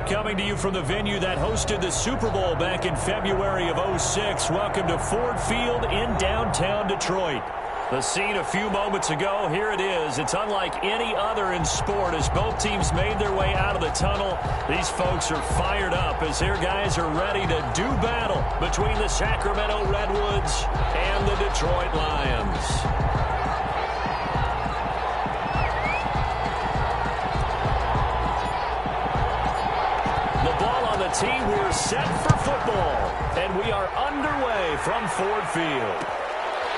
coming to you from the venue that hosted the Super Bowl back in February of '06. Welcome to Ford Field in downtown Detroit. The scene a few moments ago, here it is. It's unlike any other in sport as both teams made their way out of the tunnel. These folks are fired up as their guys are ready to do battle between the Sacramento Redwoods and the Detroit Lions. Team, we're set for football, and we are underway from Ford Field.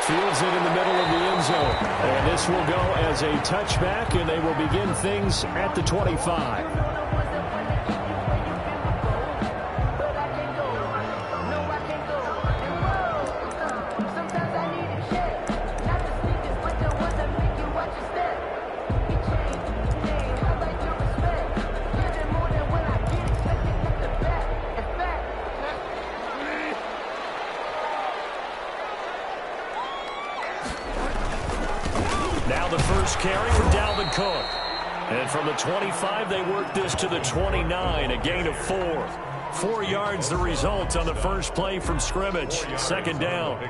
Fields it in the middle of the end zone, and this will go as a touchback, and they will begin things at the 25. Now the first carry for Dalvin Cook. And from the 25, they work this to the 29, a gain of 4. 4 yards the result on the first play from scrimmage. Second down.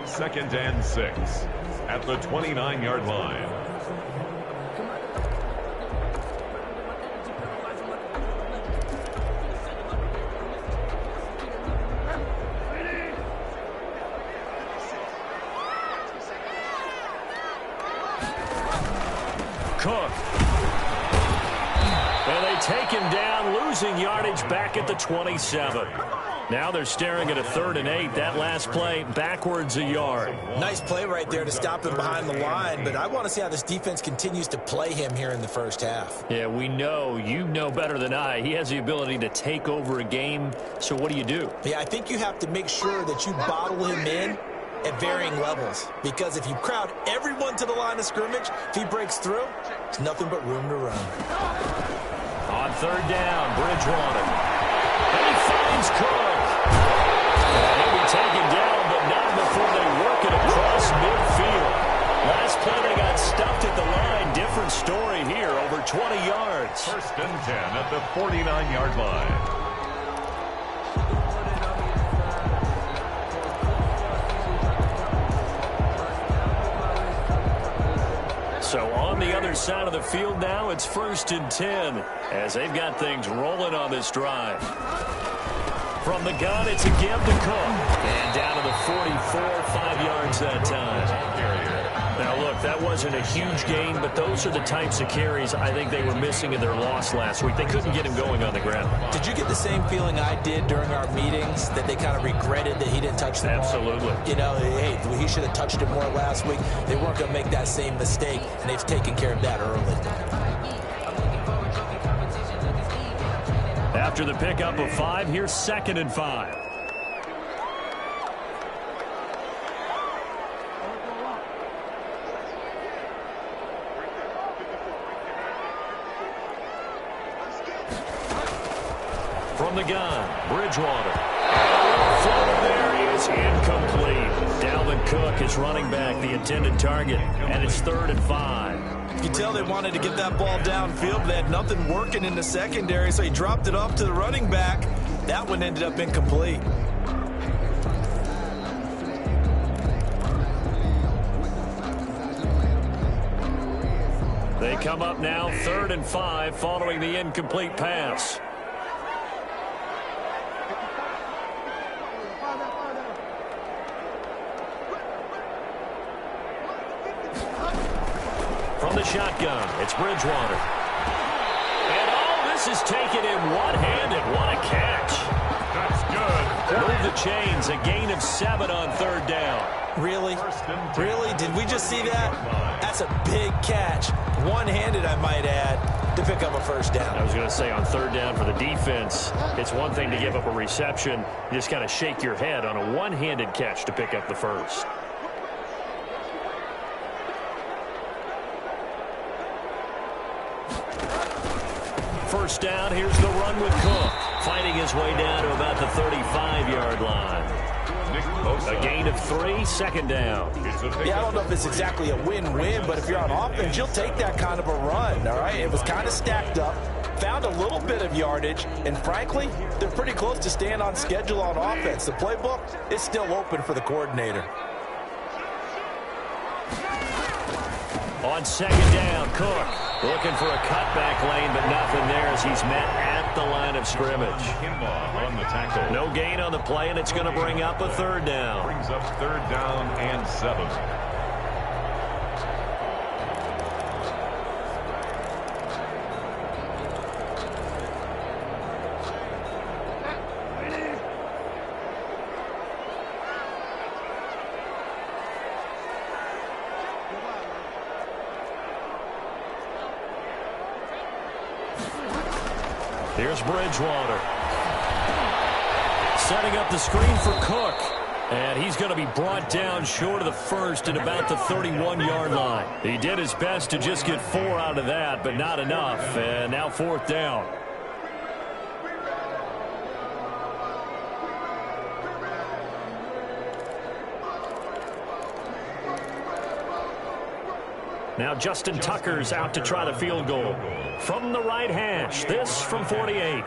Second and 6 at the 29-yard line. Cook. And they take him down, losing yardage back at the 27. Now they're staring at a 3rd and 8. That last play backwards a yard. Nice play right there to stop him behind the line, but I want to see how this defense continues to play him here in the first half. Yeah, we know. You know better than I. He has the ability to take over a game, so what do you do? Yeah, I think you have to make sure that you bottle him in at varying levels, because if you crowd everyone to the line of scrimmage, if he breaks through, there's nothing but room to run. On 3rd down, Bridgewater. And he finds Cook. He'll be taken down, but not before they work it across midfield. Last play they got stuffed at the line. Different story here, over 20 yards. 1st and 10 at the 49-yard line. So on the other side of the field now, it's 1st and 10 as they've got things rolling on this drive. From the gun, it's a give to Cook. And down to the 44, 5 yards that time. Now, look, that wasn't a huge gain, but those are the types of carries I think they were missing in their loss last week. They couldn't get him going on the ground. Did you get the same feeling I did during our meetings, that they kind of regretted that he didn't touch the ball? Absolutely. You know, hey, he should have touched it more last week. They weren't going to make that same mistake, and they've taken care of that early. After the pickup of 5, here's 2nd and 5. From the gun, Bridgewater. Floater there is incomplete. Dalvin Cook is running back, the intended target, and it's 3rd and 5. You can tell they wanted to get that ball downfield. They had nothing working in the secondary, so he dropped it off to the running back. That one ended up incomplete. They come up now 3rd and 5 following the incomplete pass. From the shotgun, it's Bridgewater. And this is taking him one-handed. What a catch. That's good. Move the chains, a gain of 7 on 3rd down. Really? Really? Did we just see that? That's a big catch. One-handed, I might add, to pick up a 1st down. I was going to say on 3rd down for the defense, it's one thing to give up a reception. You just kind of shake your head on a one-handed catch to pick up the 1st. First down, here's the run with Cook. Fighting his way down to about the 35-yard line. A gain of 3, 2nd down. Yeah, I don't know if it's exactly a win-win, but if you're on offense, you'll take that kind of a run, all right? It was kind of stacked up. found a little bit of yardage, and frankly, they're pretty close to staying on schedule on offense. The playbook is still open for the coordinator. On second down, Cook looking for a cutback lane, but nothing there as he's met at the line of scrimmage. Kimba on the tackle. No gain on the play, and it's going to bring up a third down. Brings up third down and 7. Here's Bridgewater. Setting up the screen for Cook. And he's going to be brought down short of the first at about the 31-yard line. He did his best to just get 4 out of that, but not enough. And now fourth down. Now Justin Tucker's out to try the field goal. From the right hash, this from 48.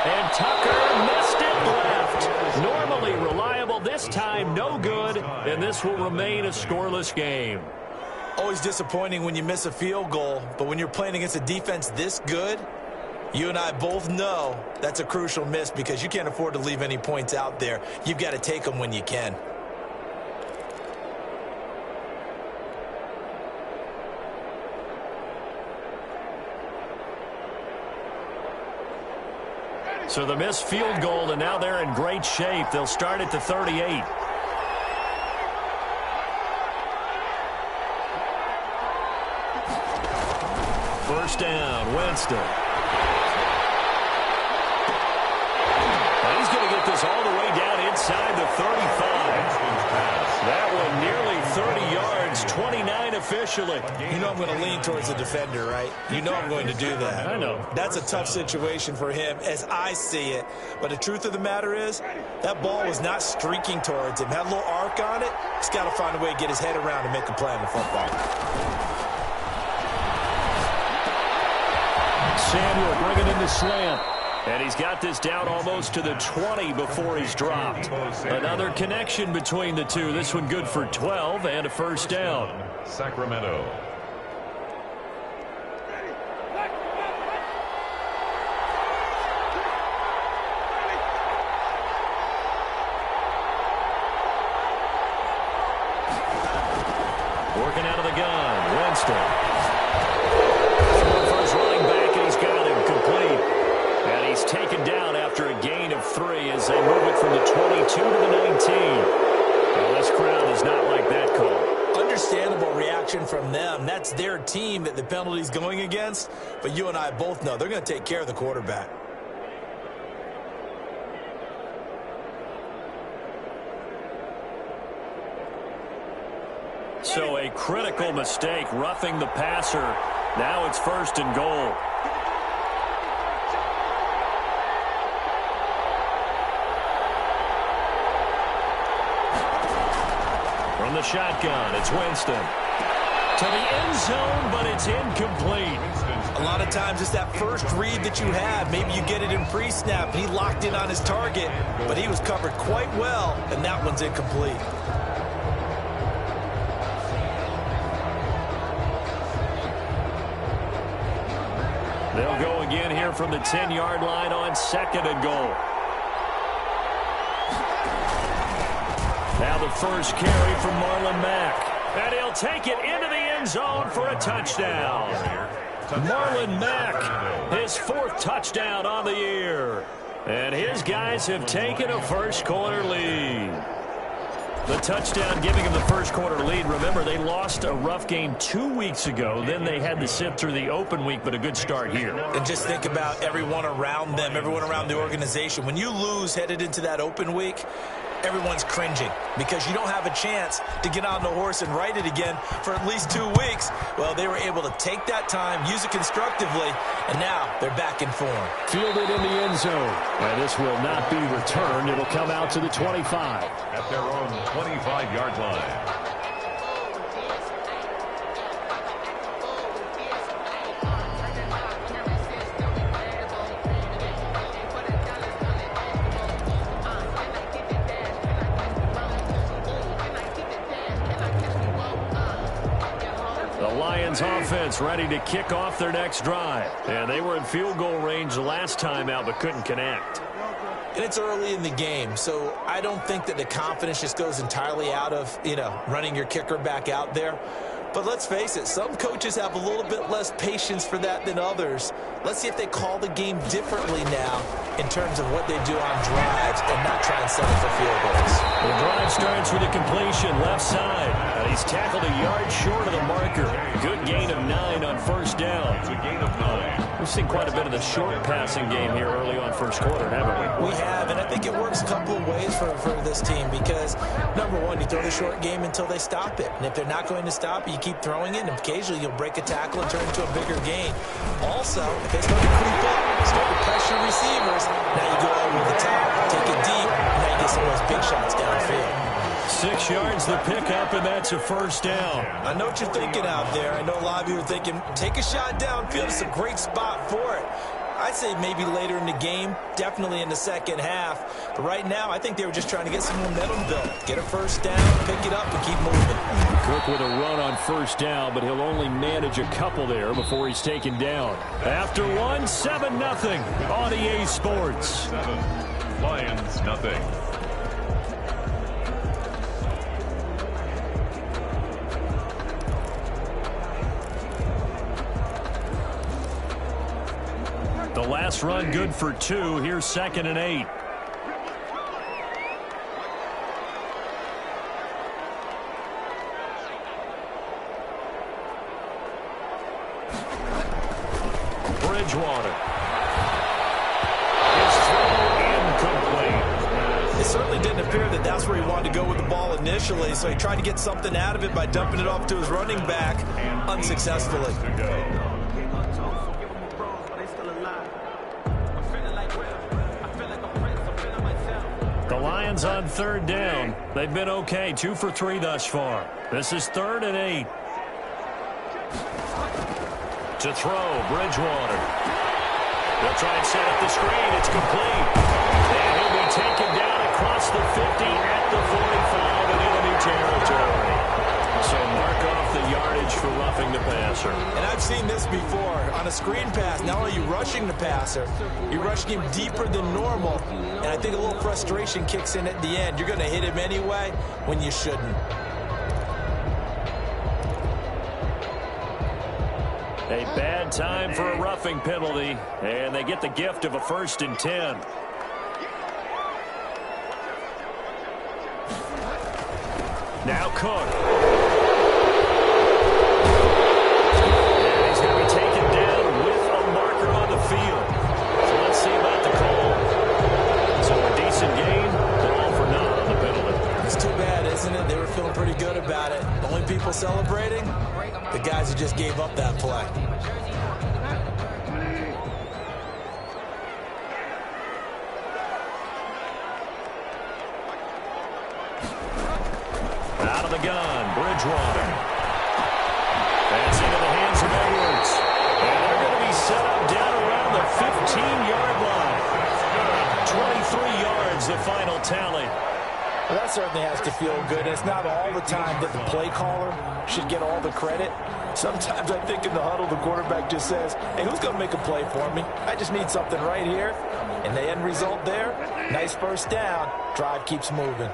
And Tucker missed it left. Normally reliable, this time no good, and this will remain a scoreless game. Always disappointing when you miss a field goal, but when you're playing against a defense this good, you and I both know that's a crucial miss because you can't afford to leave any points out there. You've got to take them when you can. So the missed field goal, and now they're in great shape. They'll start at the 38. First down, Winston. He's going to get this all the way down inside the 35. That one nearly 30 yards, 29 officially. You know I'm going to lean towards the defender, right? You know I'm going to do that. I know. That's a tough situation for him as I see it. But the truth of the matter is, that ball was not streaking towards him. Had a little arc on it. He's got to find a way to get his head around and make a play on the football. Samuel bringing in the slant. And he's got this down almost to the 20 before he's dropped. Another connection between the two. This one good for 12 and a first down. Sacramento. Working out of the gun, Winston. Throwing for his running back, and he's got him complete. And he's taken down after a gain of 3 as they move it from the 22 to the 19. Well, this crowd does not like that call. Understandable reaction from them. That's their team that the penalty's going against. But you and I both know they're going to take care of the quarterback. So a critical mistake, roughing the passer. Now it's first and goal. From the shotgun, it's Winston. To the end zone, but it's incomplete. A lot of times it's that first read that you have. Maybe you get it in pre-snap, and he locked in on his target, but he was covered quite well, and that one's incomplete. They'll go again here from the 10-yard line on second and goal. Now the first carry from Marlon Mack. And he'll take it into the end zone for a touchdown. Marlon Mack, his 4th touchdown on the year. And his guys have taken a first-quarter lead. The touchdown giving them the first-quarter lead. Remember, they lost a rough game 2 weeks ago. Then they had to sit through the open week, but a good start here. And just think about everyone around them, everyone around the organization. When you lose headed into that open week, everyone's cringing because you don't have a chance to get on the horse and ride it again for at least 2 weeks. Well, they were able to take that time, use it constructively, and now they're back in form. Fielded in the end zone. And this will not be returned. It'll come out to the 25. At their own 25-yard line. Offense ready to kick off their next drive. And they were in field goal range last time out but couldn't connect. And it's early in the game, so I don't think that the confidence just goes entirely out of, running your kicker back out there. But let's face it, some coaches have a little bit less patience for that than others. Let's see if they call the game differently now in terms of what they do on drives and not try and settle for field goals. The drive starts with a completion left side. He's tackled a yard short of the marker. Good gain of 9 on first down. It's a gain of 9. We've seen quite a bit of the short passing game here early on first quarter, haven't we? We have, and I think it works a couple of ways for this team because, number one, you throw the short game until they stop it. And if they're not going to stop it, you keep throwing it, and occasionally you'll break a tackle and turn it into a bigger gain. Also, if they start to creep up, start to pressure receivers, now you go over the top, take it deep, and now you get some of those big shots downfield. 6 yards the pickup, and that's a first down. I know what you're thinking out there. I know a lot of you are thinking, take a shot downfield. It's a great spot for it. I'd say maybe later in the game, definitely in the second half. But right now, I think they were just trying to get some momentum built. Get a first down, pick it up, and keep moving. Cook with a run on first down, but he'll only manage a couple there before he's taken down. After one, 7-0 on EA Sports. 7, Lions nothing. The last run good for 2. Here's 2nd and 8. Bridgewater. His throw incomplete. It certainly didn't appear that that's where he wanted to go with the ball initially, so he tried to get something out of it by dumping it off to his running back unsuccessfully. The Lions on 3rd down. They've been okay, 2 for 3 thus far. This is 3rd and 8. To throw, Bridgewater. They'll try and set up the screen. It's complete. And he'll be taken down across the 50 at the 45 in enemy territory. So mark off the yardage for roughing the passer. And I've seen this before. On a screen pass, not only are you rushing the passer, you're rushing him deeper than normal. And I think a little frustration kicks in at the end. You're going to hit him anyway when you shouldn't. A bad time for a roughing penalty, and they get the gift of a 1st and 10. Now Cook. And he's going to be taken down with a marker on the field. So let's see about the call. So a decent gain, but all for naught on the penalty. It's too bad, isn't it? They were feeling pretty good about it. The only people celebrating, the guys who just gave up that play. Out of the gun, Bridgewater. That's into the hands of Edwards. And they're going to be set up down around the 15-yard line. 23 yards, the final tally. Well, that certainly has to feel good. It's not all the time that the play caller should get all the credit. Sometimes I think in the huddle, the quarterback just says, hey, who's going to make a play for me? I just need something right here. And the end result there, nice first down. Drive keeps moving.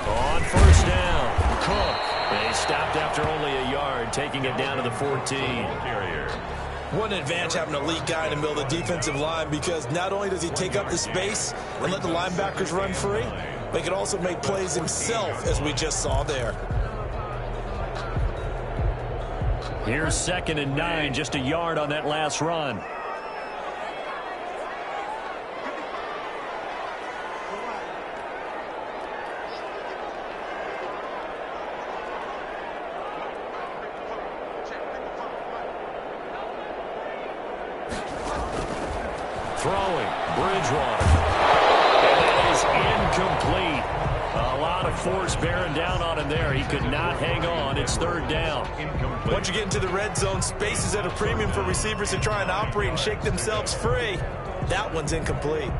On first down, Cook. They stopped after only a yard, taking it down to the 14. Carrier. What an advantage having a elite guy in the middle of the defensive line, because not only does he take up the space and let the linebackers run free, but he can also make plays himself, as we just saw there. Here's 2nd and 9, just a yard on that last run. Throwing, Bridgewater. And that is incomplete. A lot of force bearing down on him there. He could not hang on. It's third down. Once you get into the red zone, space is at a premium for receivers to try and operate and shake themselves free. That one's incomplete.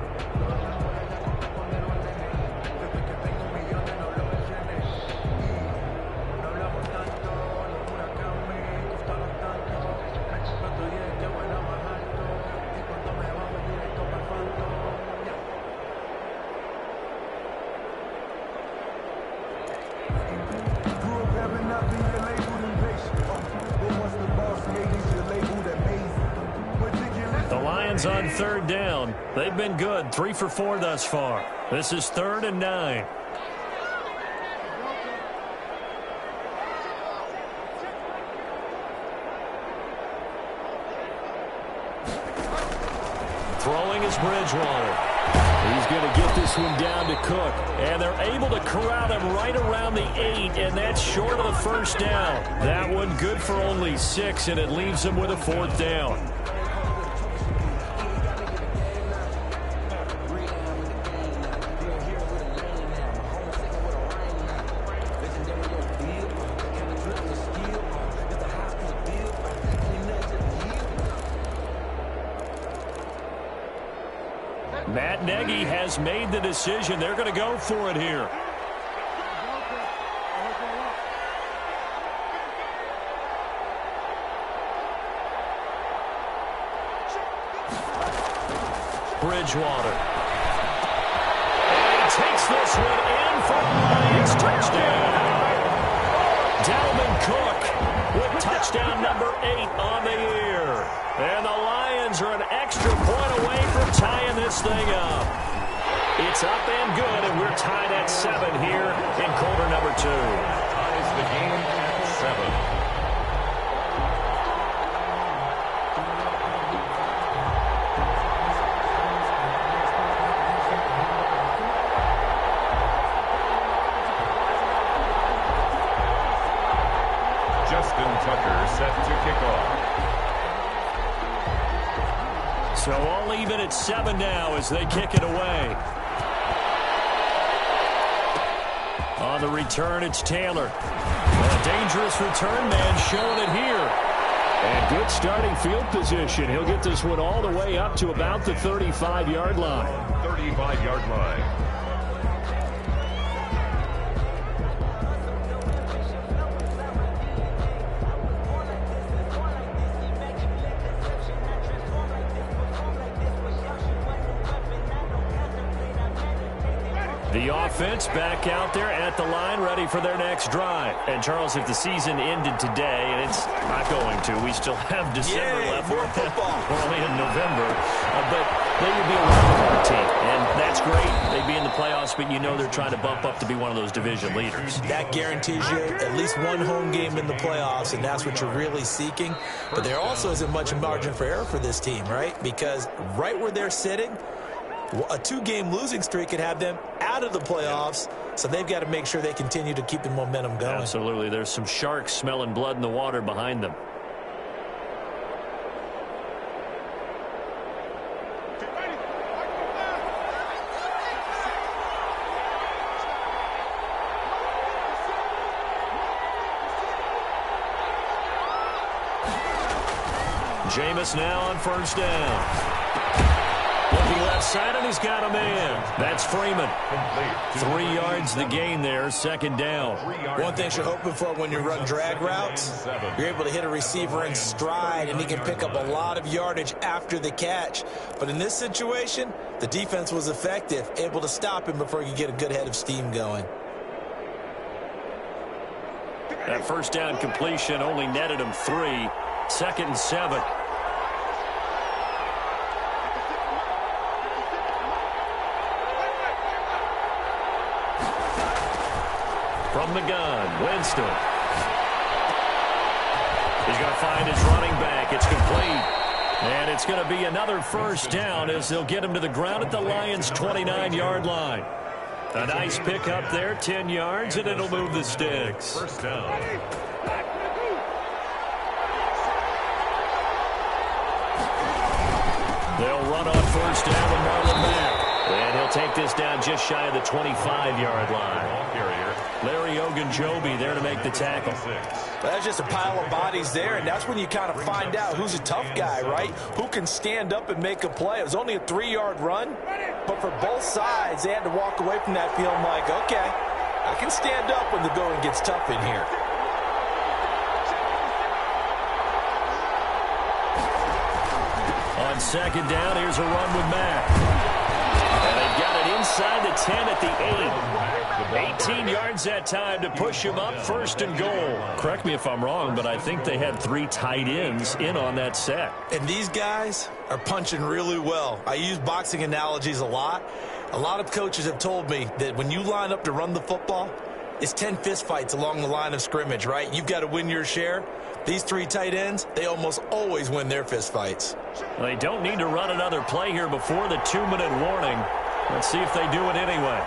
On third down. They've been good. 3 for 4 thus far. This is 3rd and 9. Throwing is Bridgewater. He's going to get this one down to Cook. And they're able to corral him right around the 8, and that's short of the first down. That one good for only 6, and it leaves him with a 4th down. Matt Nagy has made the decision. They're going to go for it here. Bridgewater. And he takes this one in for a Lions touchdown. Dalvin Cook with touchdown number 8 on the year. And the Lions are an extra point away from tying this thing up. It's up and good, and we're tied at 7 here in quarter number 2. Ties the game at 7. Set to kick off. So all even at 7 now as they kick it away. On the return, it's Taylor. A dangerous return man showing it here. And good starting field position. He'll get this one all the way up to about the 35-yard line. 35-yard line. The offense back out there at the line, ready for their next drive. And, Charles, if the season ended today, and it's not going to, we still have December left. More football. We're only in November. But they would be a wild card team, and that's great. They'd be in the playoffs, but you know they're trying to bump up to be one of those division leaders. That guarantees you at least one home game in the playoffs, and that's what you're really seeking. But there also isn't much margin for error for this team, right? Because right where they're sitting, a 2-game losing streak could have them out of the playoffs, so they've got to make sure they continue to keep the momentum going. Absolutely. There's some sharks smelling blood in the water behind them. Jameis now on first down. Looking left side, and he's got a man. That's Freeman. 3 yards the gain there, second down. One thing you're hoping for when you run drag routes, you're able to hit a receiver in stride, and he can pick up a lot of yardage after the catch. But in this situation, the defense was effective, able to stop him before you get a good head of steam going. That first down completion only netted him 3. Second and 7. From the gun, Winston. He's going to find his running back. It's complete. And it's going to be another first down as they'll get him to the ground at the Lions' 29-yard line. A nice pick up there, 10 yards, and it'll move the sticks. First down. They'll run on first down with Marlon Mack. And he'll take this down just shy of the 25-yard line. Larry Ogunjobi there to make the tackle. Well, that's just a pile of bodies there, and that's when you kind of find out who's a tough guy, right? Who can stand up and make a play. It was only a 3-yard run, but for both sides, they had to walk away from that field like, okay, I can stand up when the going gets tough in here. On second down, here's a run with Mack. And they've got it inside the 10 at the 8. 18 yards that time to push him up, first and goal. Correct me if I'm wrong, but I think they had 3 tight ends in on that set. And these guys are punching really well. I use boxing analogies a lot. A lot of coaches have told me that when you line up to run the football, it's 10 fistfights along the line of scrimmage, right? You've got to win your share. These 3 tight ends, they almost always win their fistfights. They don't need to run another play here before the 2-minute warning. Let's see if they do it anyway.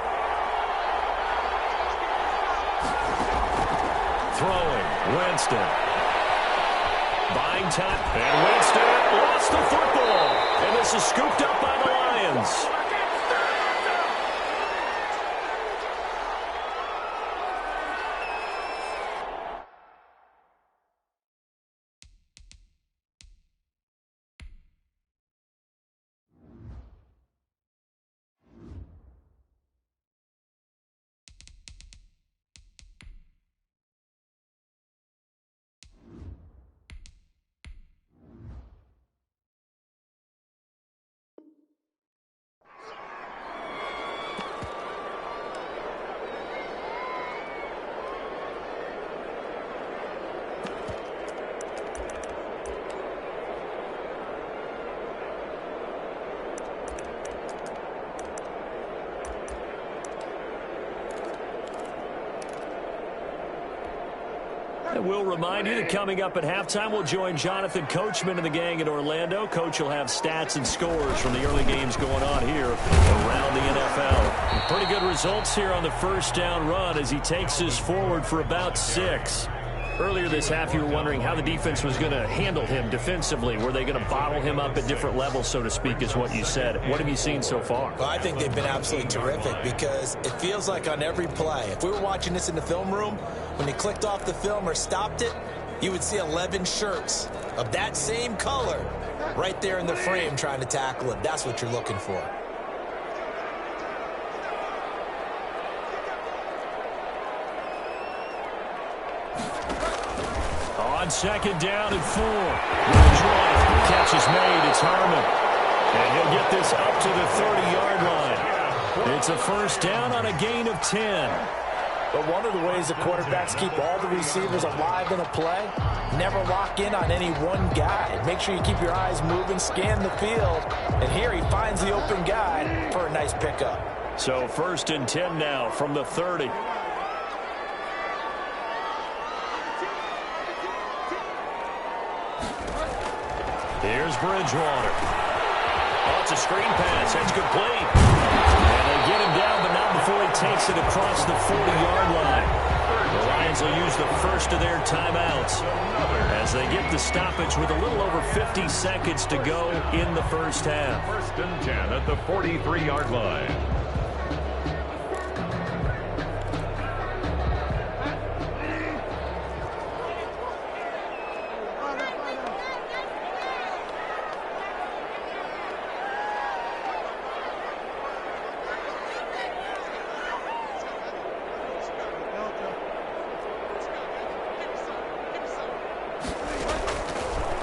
Throwing, Winston. Buying time, and Winston lost the football. And this is scooped up by the Lions. And we'll remind you that coming up at halftime, we'll join Jonathan Coachman and the gang in Orlando. Coach will have stats and scores from the early games going on here around the NFL. Pretty good results here on the first down run as he takes us forward for about 6. Earlier this half, you were wondering how the defense was going to handle him defensively. Were they going to bottle him up at different levels, so to speak, is what you said. What have you seen so far? Well, I think they've been absolutely terrific because it feels like on every play, if we were watching this in the film room, when he clicked off the film or stopped it, you would see 11 shirts of that same color right there in the frame trying to tackle him. That's what you're looking for. On second down and 4. Bridgewater. Catch is made. It's Harmon. And he'll get this up to the 30-yard line. It's a first down on a gain of 10. But one of the ways the quarterbacks keep all the receivers alive in a play, never lock in on any one guy. Make sure you keep your eyes moving, scan the field. And here he finds the open guy for a nice pickup. So first and 10 now from the 30. Here's Bridgewater. Oh, it's a screen pass. That's complete. And they get him down, but not before he takes it across the 40-yard line. The Lions will use the first of their timeouts as they get the stoppage with a little over 50 seconds to go in the first half. First and 10 at the 43-yard line.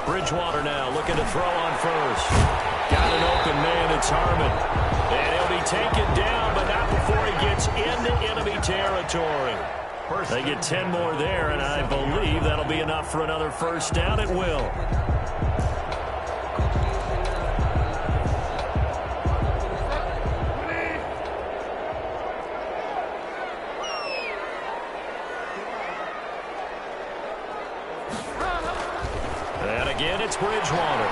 Bridgewater now looking to throw on first. Got an open man, it's Harmon. And he'll be taken down, but not before he gets into enemy territory. They get 10 more there, and I believe that'll be enough for another first down. It will. And again, it's Bridgewater.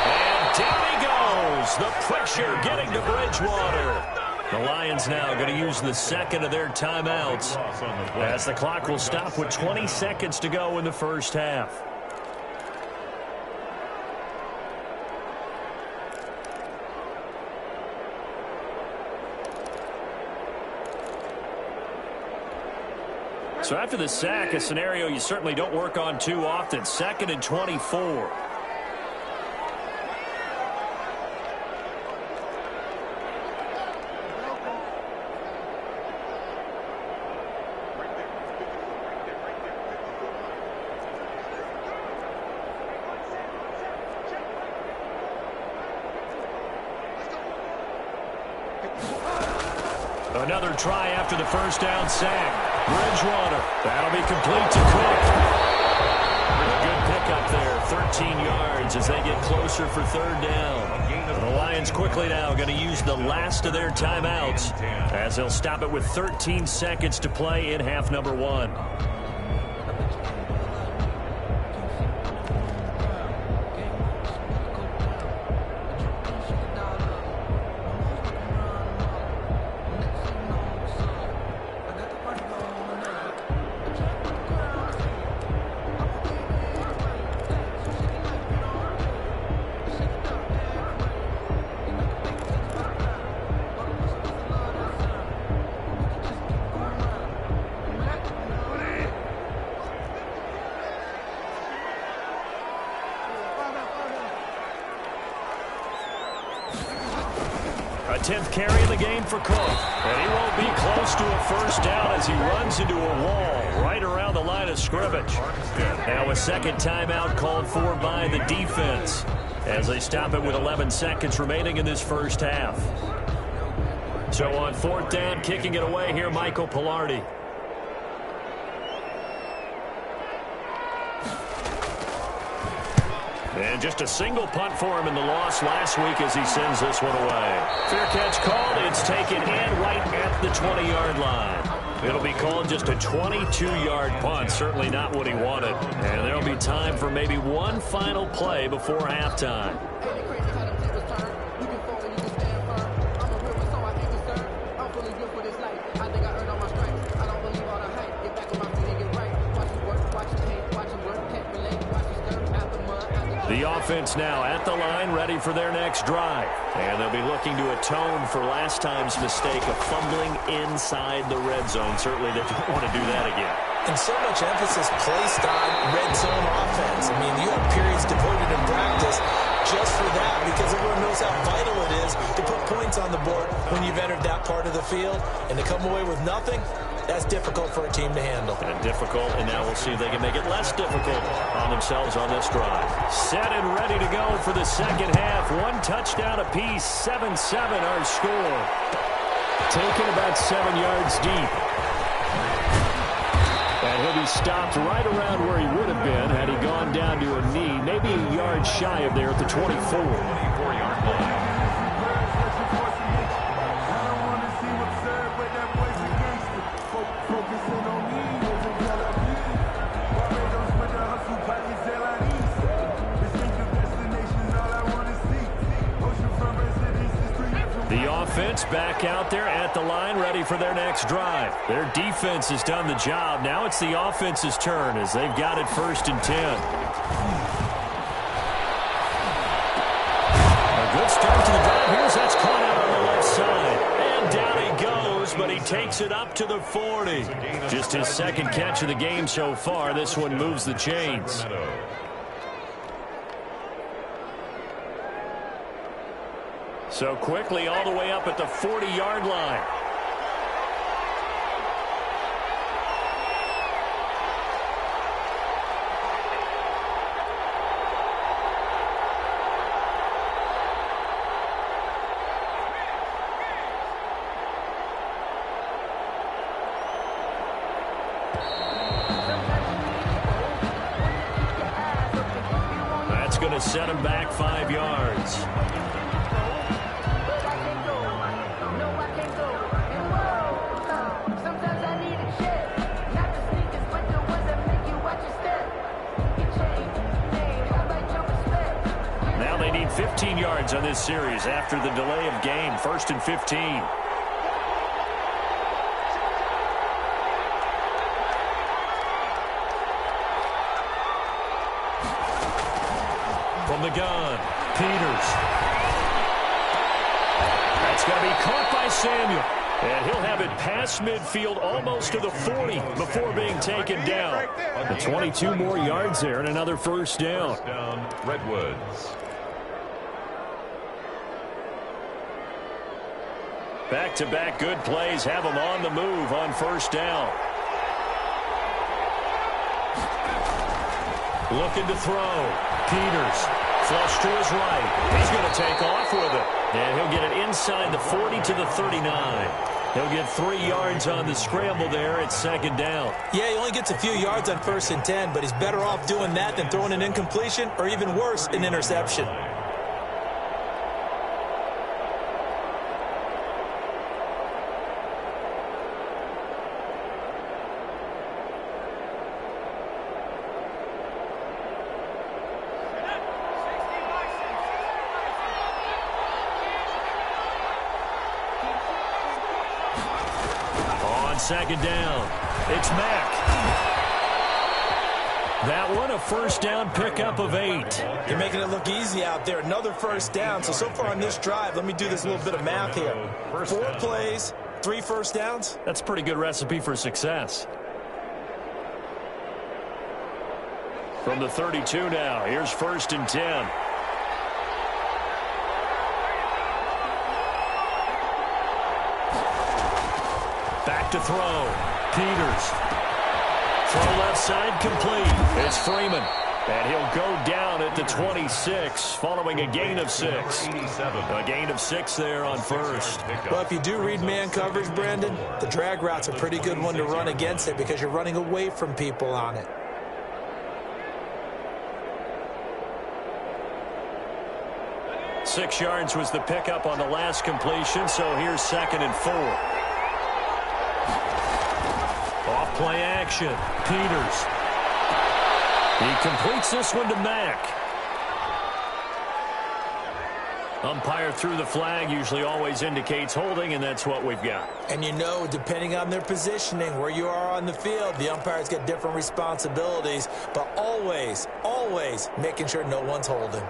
And down he goes. The pressure getting to Bridgewater. The Lions now going to use the second of their timeouts as the clock will stop with 20 seconds to go in the first half. So after the sack, a scenario you certainly don't work on too often. 2nd and 24. Another try after the first down sack. Bridgewater. That'll be complete to Cook. Good pickup there. 13 yards as they get closer for 3rd down. The Lions quickly now going to use the last of their timeouts as they'll stop it with 13 seconds to play in half number 1. A 10th carry in the game for Cook. And he won't be close to a first down as he runs into a wall right around the line of scrimmage. Now a second timeout called for by the defense as they stop it with 11 seconds remaining in this first half. So on 4th down, kicking it away here, Michael Palardy. And just a single punt for him in the loss last week as he sends this one away. Fair catch called. It's taken in right at the 20-yard line. It'll be called just a 22-yard punt. Certainly not what he wanted. And there'll be time for maybe one final play before halftime. The offense now at the line, ready for their next drive. And they'll be looking to atone for last time's mistake of fumbling inside the red zone. Certainly they don't want to do that again. And so much emphasis placed on red zone offense. I mean, you have periods devoted in practice just for that because everyone knows how vital it is to put points on the board when you've entered that part of the field. And to come away with nothing, that's difficult for a team to handle. And difficult, and now we'll see if they can make it less difficult on themselves on this drive. Set and ready to go for the second half. One touchdown apiece, 7-7 our score. Taken about 7 yards deep. And he'll be stopped right around where he would have been had he gone down to a knee, maybe a yard shy of there at the 24. 24-yard line. The offense back out there at the line, ready for their next drive. Their defense has done the job. Now it's the offense's turn as they've got it 1st and 10. A good start to the drive. Here's that's caught out on the left side. And down he goes, but he takes it up to the 40. Just his second catch of the game so far. This one moves the chains. So quickly all the way up at the 40-yard line. That's going to set him back 5 yards. Now they need 15 yards on this series after the delay of game. 1st and 15. From the gun, Peters. That's going to be caught by Samuel. And he'll have it past midfield almost to the 40 before being taken down. The 22 more yards there and another first down. First down, Redwoods. Back-to-back good plays have them on the move on first down. Looking to throw. Peters. Flush to his right. He's going to take off with it. And he'll get it inside the 40 to the 39. He'll get 3 yards on the scramble there at second down. Yeah, he only gets a few yards on 1st and 10, but he's better off doing that than throwing an incompletion or even worse, an interception. Second down. It's Mack. That one a first down pickup of 8. You're making it look easy out there. Another first down. So far on this drive, let me do this little bit of math here. 4 plays, 3 first downs. That's a pretty good recipe for success. From the 32 now, here's 1st and 10. Back to throw. Peters. Throw left side complete. It's Freeman. And he'll go down at the 26 following a gain of 6. A gain of 6 there on first. Well, if you do read man coverage, Brandon, the drag route's a pretty good one to run against it because you're running away from people on it. Six yards was the pickup on the last completion, so here's 2nd and 4. Off play action. Peters. He completes this one to Mack. Umpire threw the flag, usually always indicates holding, and that's what we've got. And you know, depending on their positioning, where you are on the field, the umpires get different responsibilities, but always, always making sure no one's holding.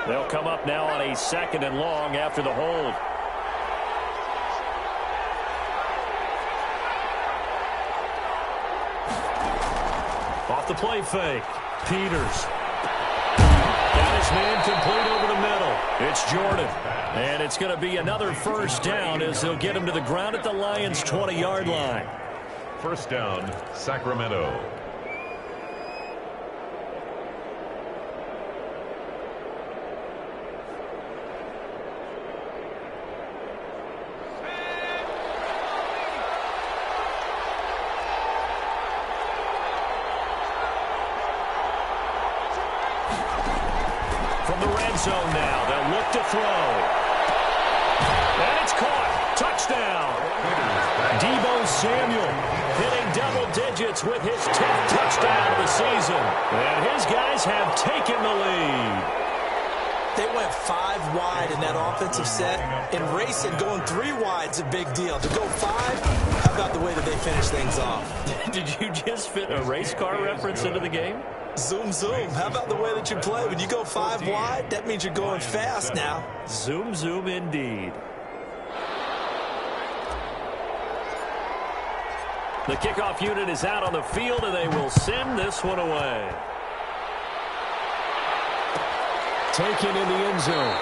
They'll come up now on a 2nd and long after the hold. Off the play fake. Peters. Got his man complete over the middle. It's Jordan. And it's going to be another first down as they'll get him to the ground at the Lions' 20-yard line. First down, Sacramento. Zone now. They'll look to throw. And it's caught. Touchdown. Deebo Samuel hitting double digits with his 10th touchdown of the season. And his guys have taken the lead. They went 5 wide in that offensive set. In racing, going 3 wide's a big deal. To go 5, how about the way that they finish things off? Did you just fit a race car reference into the game? Zoom, zoom. How about the way that you play? When you go 5 wide, that means you're going fast now. Zoom, zoom indeed. The kickoff unit is out on the field, and they will send this one away. Taken in the end zone.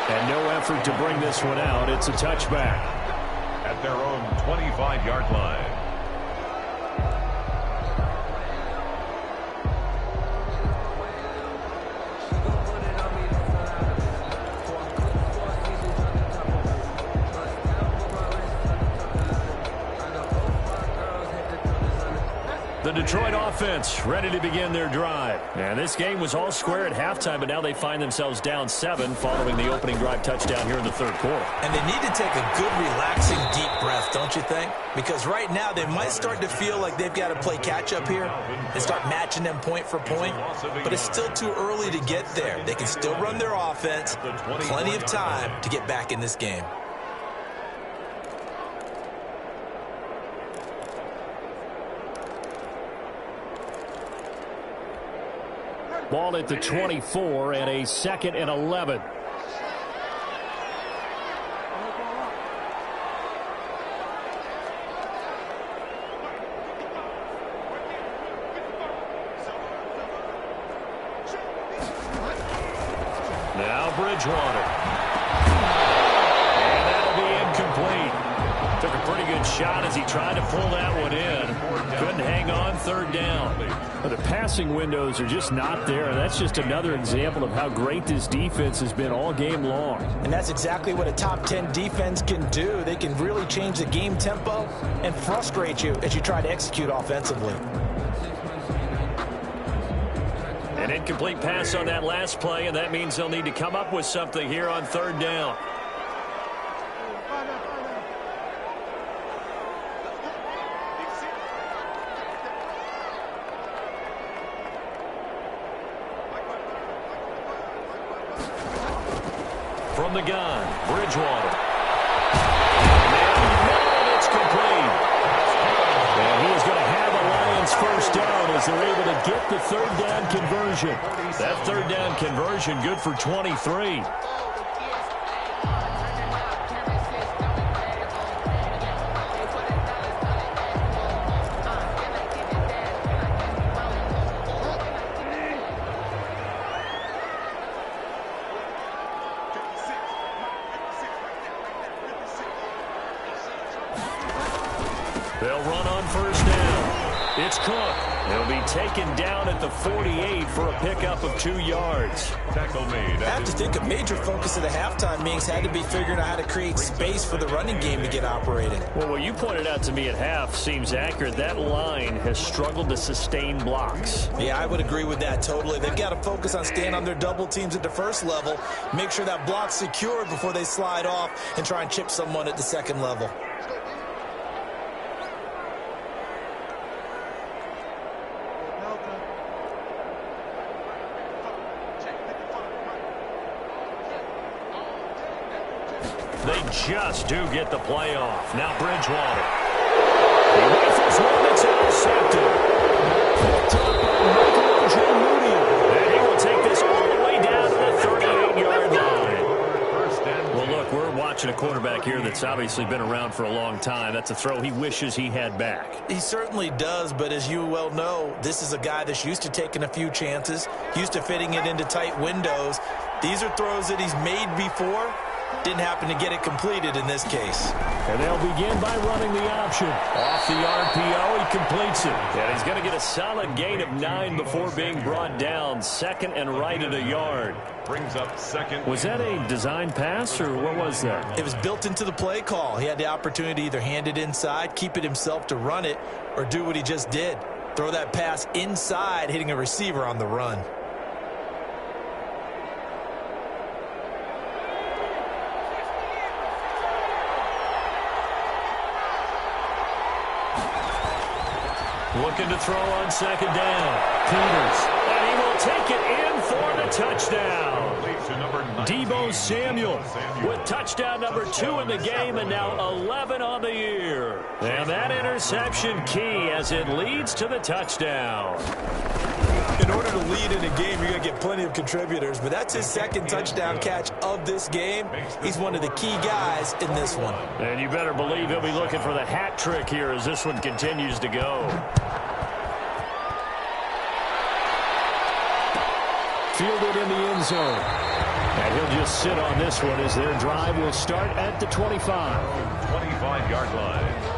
And no effort to bring this one out. It's a touchback. At their own 25-yard line. The Detroit offense ready to begin their drive. And this game was all square at halftime, but now they find themselves down 7 following the opening drive touchdown here in the 3rd quarter. And they need to take a good, relaxing, deep breath, don't you think? Because right now they might start to feel like they've got to play catch-up here and start matching them point for point. But it's still too early to get there. They can still run their offense. Plenty of time to get back in this game. Ball at the 24 and a 2nd and 11. Now Bridgewater. And that'll be incomplete. Took a pretty good shot as he tried to pull that one in. Couldn't hang on, 3rd down. But the passing windows are just not there. And that's just another example of how great this defense has been all game long. And that's exactly what a top 10 defense can do. They can really change the game tempo and frustrate you as you try to execute offensively. An incomplete pass on that last play, and that means they'll need to come up with something here on 3rd down. From the gun, Bridgewater. And it's complete. And he is going to have a Lions 1st down as they're able to get the 3rd down conversion. That 3rd down conversion good for 23. They'll run on 1st down. It's Cook. He'll be taken down at the 48 for a pickup of 2 yards. Tackle made. I have to think a major focus of the halftime meetings had to be figuring out how to create space for the running game to get operating. Well, what you pointed out to me at half seems accurate. That line has struggled to sustain blocks. Yeah, I would agree with that totally. They've got to focus on staying on their double teams at the 1st level, make sure that block's secured before they slide off and try and chip someone at the 2nd level. They just do get the playoff. Now Bridgewater. He rifles one. It's intercepted. Picked up by Michael Moody. And he will take this all the way down to the 38-yard line. Well, look, we're watching a quarterback here that's obviously been around for a long time. That's a throw he wishes he had back. He certainly does, but as you well know, this is a guy that's used to taking a few chances, used to fitting it into tight windows. These are throws that he's made before. Didn't happen to get it completed in this case. And they'll begin by running the option. Off the RPO, he completes it. And he's going to get a solid gain of 9 before being brought down. 2nd and right at a yard. Brings up 2nd. Was that a design pass, or what was that? It was built into the play call. He had the opportunity to either hand it inside, keep it himself to run it, or do what he just did. Throw that pass inside, hitting a receiver on the run. Looking to throw on 2nd down. Peters. And he will take it in for the touchdown. Deebo Samuel with touchdown number 2 in the game and now 11 on the year. And that interception key as it leads to the touchdown. In order to lead in a game, you're going to get plenty of contributors, but that's his 2nd touchdown catch of this game. He's one of the key guys in this one. And you better believe he'll be looking for the hat trick here as this one continues to go. Fielded in the end zone. And he'll just sit on this one as their drive will start at the 25. 25-yard line.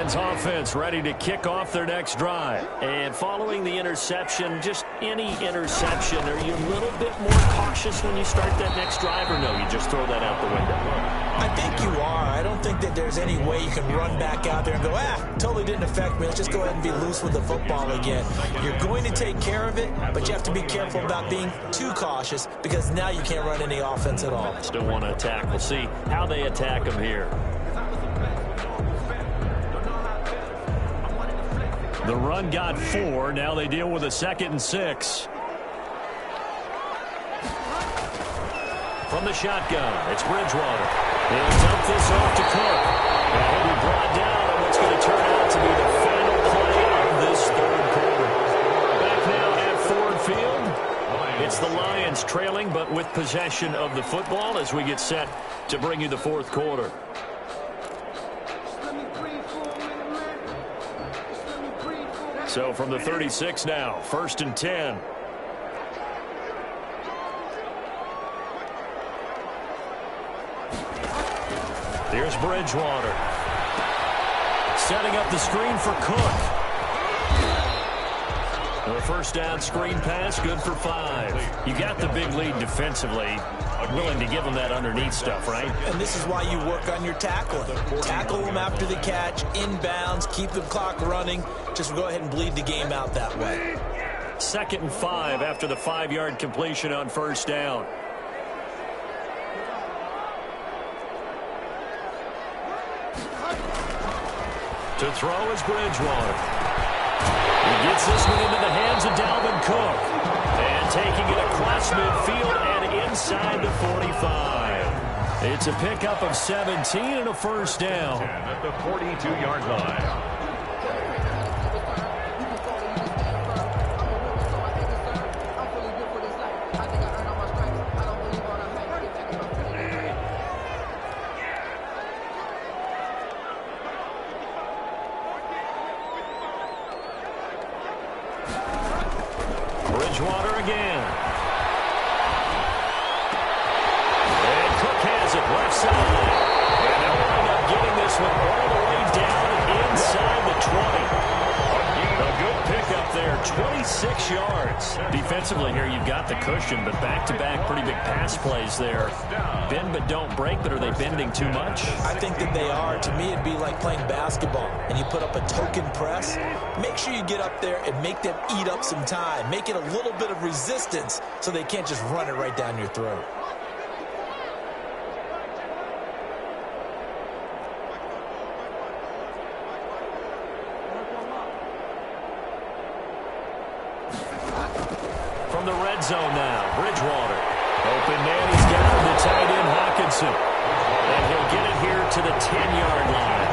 Offense ready to kick off their next drive. And following the interception, just any interception, are you a little bit more cautious when you start that next drive, or no, you just throw that out the window? I think you are. I don't think that there's any way you can run back out there and go, totally didn't affect me. Let's just go ahead and be loose with the football again. You're going to take care of it, but you have to be careful about being too cautious because now you can't run any offense at all. Still want to attack. We'll see how they attack them here. The run got 4. Now they deal with a 2nd and 6. From the shotgun, it's Bridgewater. He'll dump this off to Cook. And he'll be brought down on what's going to turn out to be the final play of this third quarter. Back now at Ford Field. It's the Lions trailing, but with possession of the football as we get set to bring you the fourth quarter. So from the 36 now, 1st and 10. Here's Bridgewater. Setting up the screen for Cook. The first down screen pass, good for 5. You got the big lead defensively. Willing to give them that underneath stuff, right? And this is why you work on your tackling. Tackle them after the catch, inbounds, keep the clock running. Just go ahead and bleed the game out that way. 2nd and 5 after the 5-yard completion on first down. To throw is Bridgewater. He gets this one into the hands of Dalvin Cook. And taking it across midfield and inside the 45. It's a pickup of 17 and a first down. At the 42-yard line. Bridgewater again. And Cook has it left side. And they'll wind up getting this one all the way down inside the 20. A good pickup there, 26 yards. Defensively here, you've got the cushion, but back-to-back pretty big pass plays there. Bend but don't break, but are they bending too much? I think that they are. To me, it'd be like playing basketball, and you put up a token press. Make sure you get up there and make them eat up some time. Make it a little bit of resistance so they can't just run it right down your throat. From the red zone now, Bridgewater. Open man, he's got him, the tight end, Hockenson. And he'll get it here to the 10-yard line.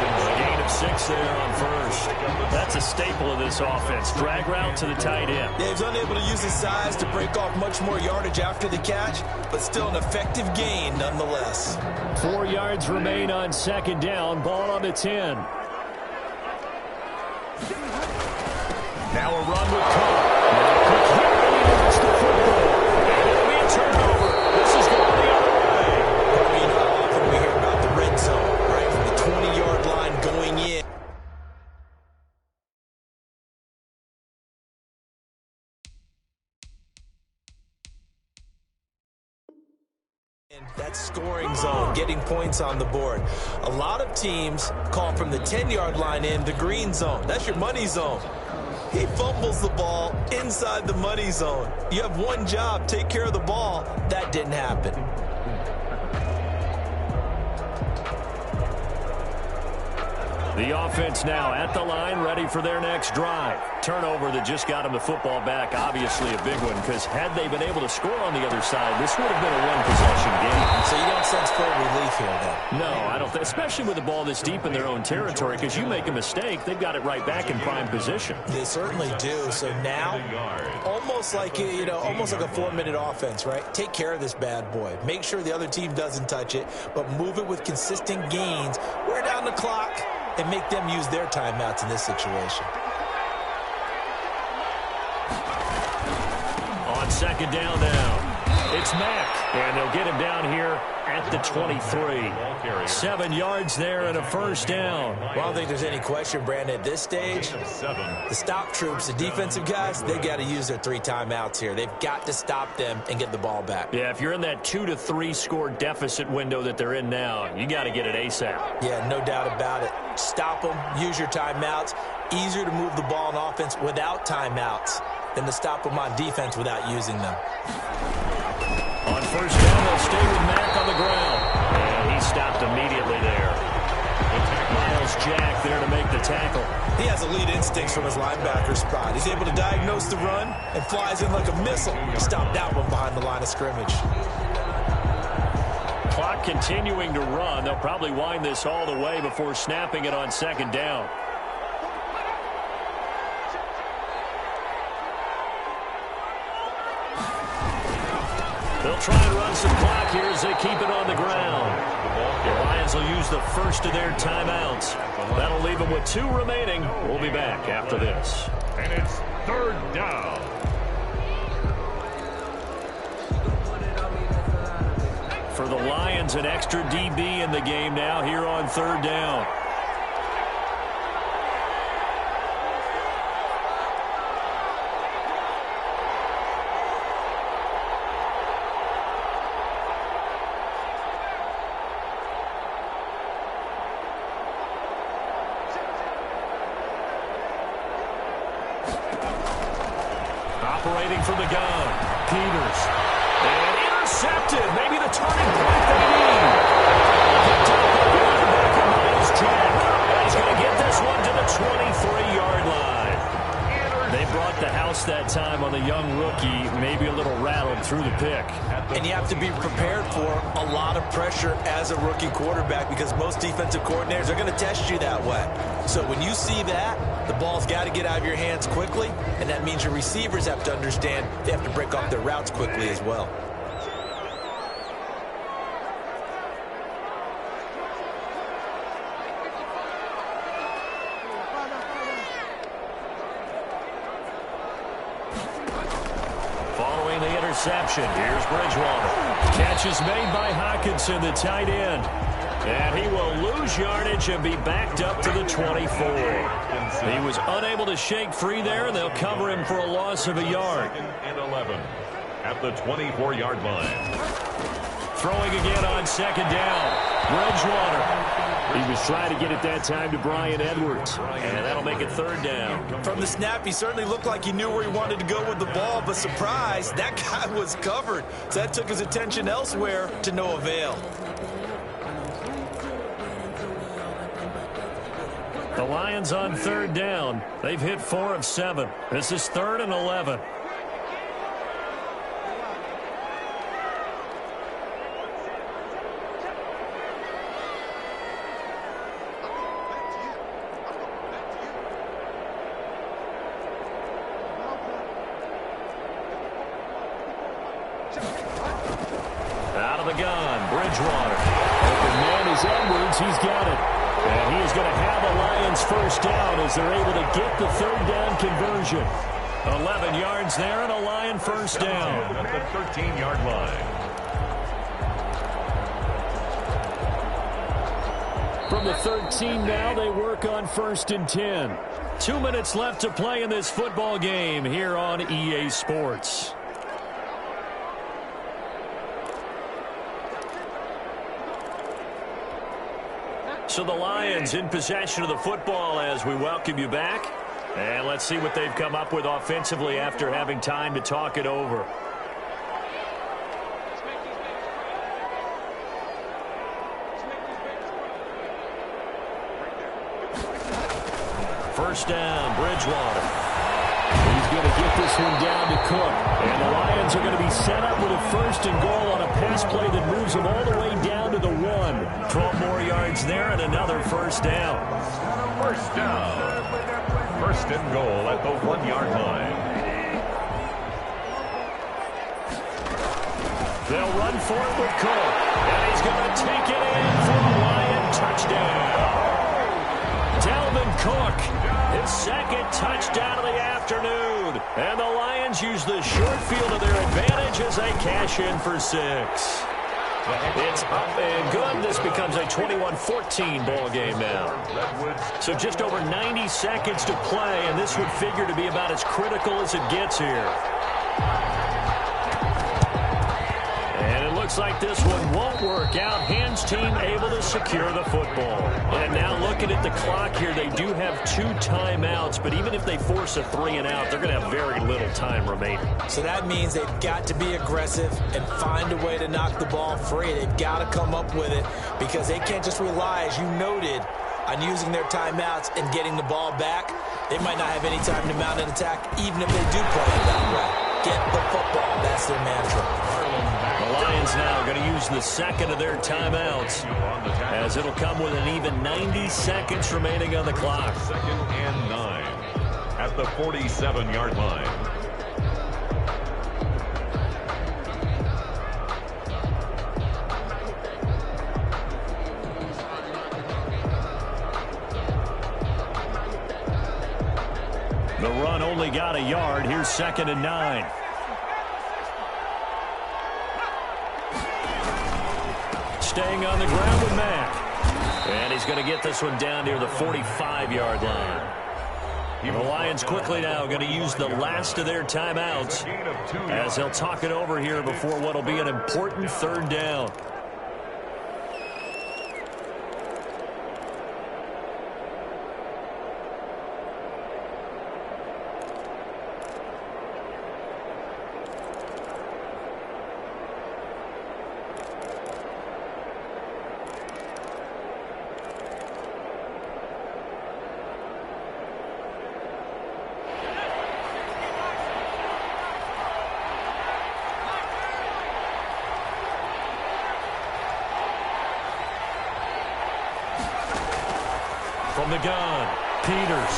A gain of 6 there on first. That's a staple of this offense. Drag route to the tight end. Yeah, he's unable to use his size to break off much more yardage after the catch, but still an effective gain nonetheless. 4 yards remain on 2nd down. Ball on the 10. Now a run with Cook. Cook here, and he gets the football. And it'll be a turnover. This is going the other way. You know how often we hear about the red zone, right? From the 20-yard line going in. That scoring zone, getting points on the board. A lot of teams call from the 10-yard line in the green zone. That's your money zone. He fumbles the ball inside the money zone. You have one job, take care of the ball. That didn't happen. The offense now at the line, ready for their next drive. Turnover that just got them the football back, obviously a big one, because had they been able to score on the other side, this would have been a one-possession game. So you don't sense full relief here, then? No, I don't think, especially with the ball this deep in their own territory, because you make a mistake, they've got it right back in prime position. They certainly do. So now, almost like almost like a 4-minute offense, right? Take care of this bad boy. Make sure the other team doesn't touch it, but move it with consistent gains. Wear down the clock and make them use their timeouts in this situation. On 2nd down now, it's Mack, and they'll get him down here at the 23. 7 yards there and a first down. Well, I don't think there's any question, Brandon, at this stage, the stop troops, the defensive guys, they've got to use their 3 timeouts here. They've got to stop them and get the ball back. Yeah, if you're in that 2 to 3 score deficit window that they're in now, you got to get it ASAP. Yeah, no doubt about it. Stop them, use your timeouts. Easier to move the ball in offense without timeouts than to stop them on defense without using them. On first down, they'll stay with Mack on the ground. And he stopped immediately there. Miles Jack there to make the tackle. He has elite instincts from his linebacker spot. He's able to diagnose the run and flies in like a missile. He stopped that one behind the line of scrimmage. continuing to run. They'll probably wind this all the way before snapping it on second down. They'll try and run some clock here as they keep it on the ground. The Lions will use the first of their timeouts. That'll leave them with 2 remaining. We'll be back after this. And it's third down. For the Lions, an extra DB in the game now here on third down. Operating from the gun, Peters. And intercepted. Maybe the turning point they need. Picked up by the linebacker, Miles Jack. He's going to get this one to the 23-yard line. They brought the house that time on the young rookie, maybe a little rattled through the pick. And you have to be prepared for a lot of pressure as a rookie quarterback because most defensive coordinators are going to test you that way. So when you see that, the ball's got to get out of your hands quickly, and that means your receivers have to understand they have to break off their routes quickly as well. Following the interception, here's Bridgewater. Catch is made by Hockenson, the tight end. And he will lose yardage and be backed up to the 24. He was unable to shake free there, and they'll cover him for a loss of a yard. Second and 11 at the 24-yard line. Throwing again on second down. Bridgewater. He was trying to get it that time to Bryan Edwards. And that'll make it third down. From the snap, he certainly looked like he knew where he wanted to go with the ball, but surprise, that guy was covered. So that took his attention elsewhere to no avail. The Lions on third down. They've hit 4 of 7. This is 3rd and 11. Out of the gun, Bridgewater. Open man is Edwards. He's got it. And he is going to have the Lions first down as they're able to get the third down conversion. 11 yards there and a Lion first down. At the 13-yard line. From the 13 now, they work on 1st and 10. 2 minutes left to play in this football game here on EA Sports. So the Lions in possession of the football as we welcome you back. And let's see what they've come up with offensively after having time to talk it over. First down, Bridgewater. He's going to get this one down to Cook. And the Lions are going to be set up with a 1st and goal on a pass play that moves them all the way down to the 1. 12 more yards there and another first down. First down. 1st and goal at the 1-yard line. They'll run for it with Cook. And he's going to take it in for a Lion touchdown. Dalvin Cook, his 2nd touchdown of the afternoon. And the Lions use the short field to their advantage as they cash in for 6. It's up and good. This becomes a 21-14 ball game now. So just over 90 seconds to play, and this would figure to be about as critical as it gets here. And it looks like this one won't work out. Hands team able to secure the football. And now looking at the clock here, they do have 2 timeouts, but even if they force a 3 and out, they're going to have very little time remaining. So that means they've got to be aggressive and find a way to knock the ball free. They've got to come up with it because they can't just rely, as you noted, on using their timeouts and getting the ball back. They might not have any time to mount an attack, even if they do play it that way. Get the football. That's their mantra. The Lions Lions now going to use the second of their timeouts, as it'll come with an even 90 seconds remaining on the clock. 2nd and 9 at the 47-yard line. The run only got a yard. Here's 2nd and 9. Staying on the ground with Mack. And he's going to get this one down near the 45-yard line. And the Lions quickly now going to use the last of their timeouts as they'll talk it over here before what will be an important 3rd down. From the gun, Peters.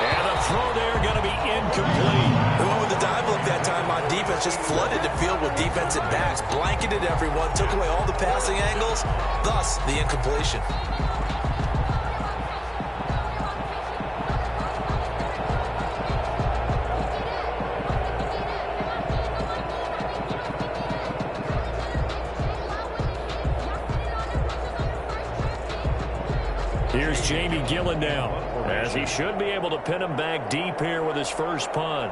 And the throw there going to be incomplete. They went with the dive look that time on defense, just flooded the field with defensive backs, blanketed everyone, took away all the passing angles, thus the incompletion. Here's Jamie Gillen now, as he should be able to pin him back deep here with his first punt.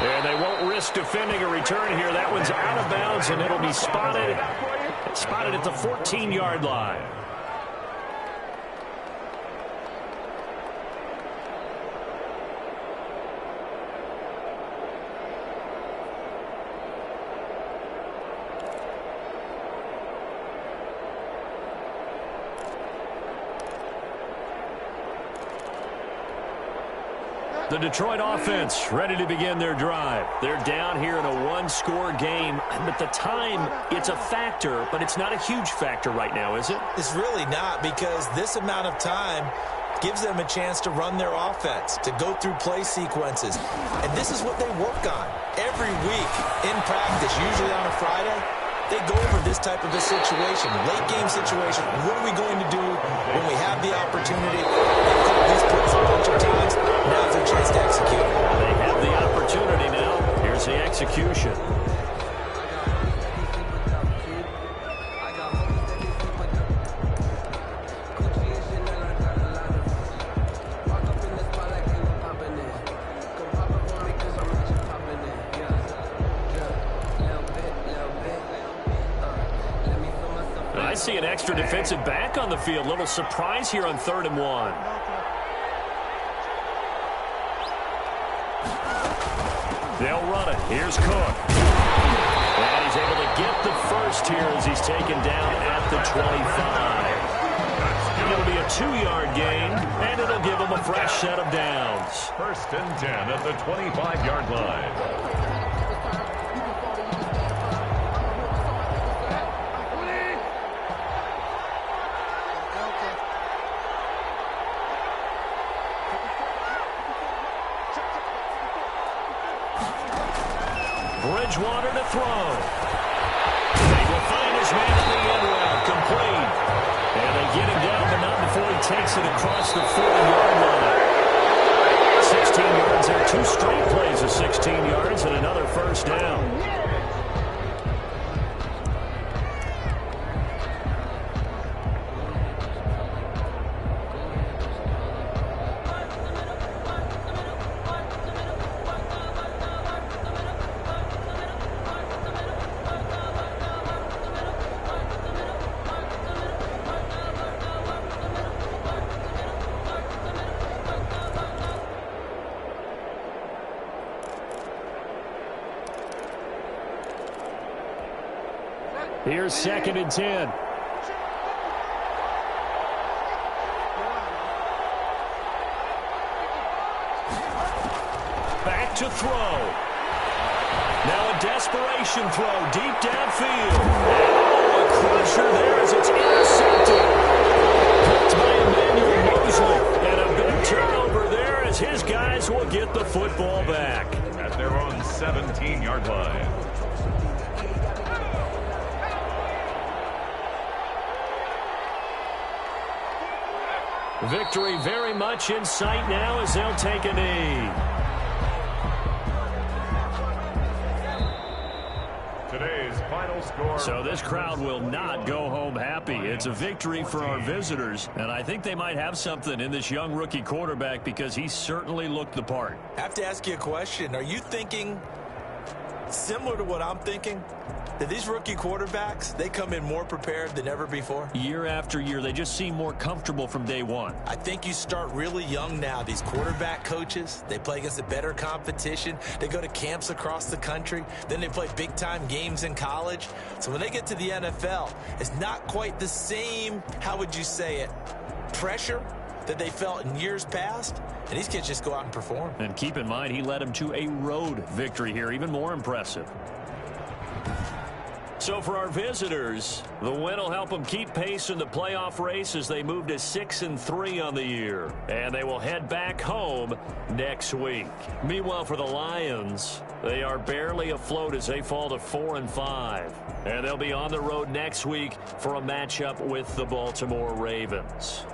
And they won't risk defending a return here. That one's out of bounds, and it'll be spotted at the 14-yard line. The Detroit offense ready to begin their drive. They're down here in a one-score game, but the time, it's a factor, but it's not a huge factor right now, is it? It's really not, because this amount of time gives them a chance to run their offense, to go through play sequences. And this is what they work on every week in practice, usually on a Friday. They go over this type of a situation, late game situation. What are we going to do when we have the opportunity? They've called these plays a bunch of times. Now's their chance to execute. They have the opportunity now. Here's the execution. I see an extra defensive back on the field. Little surprise here on 3rd and 1. They'll run it. Here's Cook. And he's able to get the first here as he's taken down at the 25. It'll be a 2-yard gain, and it'll give him a fresh set of downs. 1st and 10 at the 25-yard line. Bridgewater to throw. They will find his man on the end route, complete. And they get him down, but not before he takes it across the 40-yard line. 16 yards there, 2 straight plays of 16 yards and another first down. Here's 2nd and 10. Back to throw. Now a desperation throw deep downfield. Oh, a crusher there as it's intercepted. Picked by Emmanuel Mosley. And a big turnover there as his guys will get the football back. At their own 17-yard line. Victory very much in sight now as they'll take a knee. Today's final score. So this crowd will not go home happy. It's a victory for our visitors, and I think they might have something in this young rookie quarterback because he certainly looked the part. I have to ask you a question. Are you thinking similar to what I'm thinking? That these rookie quarterbacks, they come in more prepared than ever before? Year after year, they just seem more comfortable from day one. I think you start really young now. These quarterback coaches, they play against a better competition. They go to camps across the country. Then they play big-time games in college. So when they get to the NFL, it's not quite the same, how would you say it, pressure that they felt in years past. And these kids just go out and perform. And keep in mind, he led them to a road victory here, even more impressive. So for our visitors, the win will help them keep pace in the playoff race as they move to 6-3 on the year. And they will head back home next week. Meanwhile, for the Lions, they are barely afloat as they fall to 4-5. And they'll be on the road next week for a matchup with the Baltimore Ravens.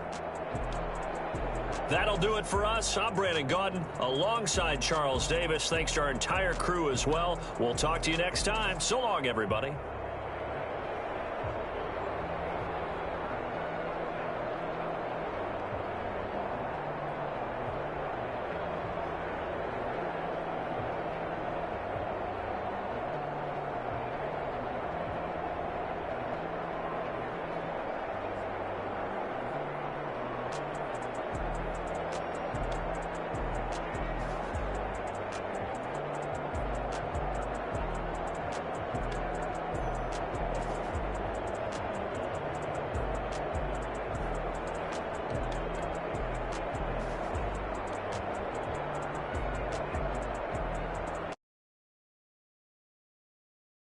That'll do it for us. I'm Brandon Gaudin alongside Charles Davis. Thanks to our entire crew as well. We'll talk to you next time. So long, everybody.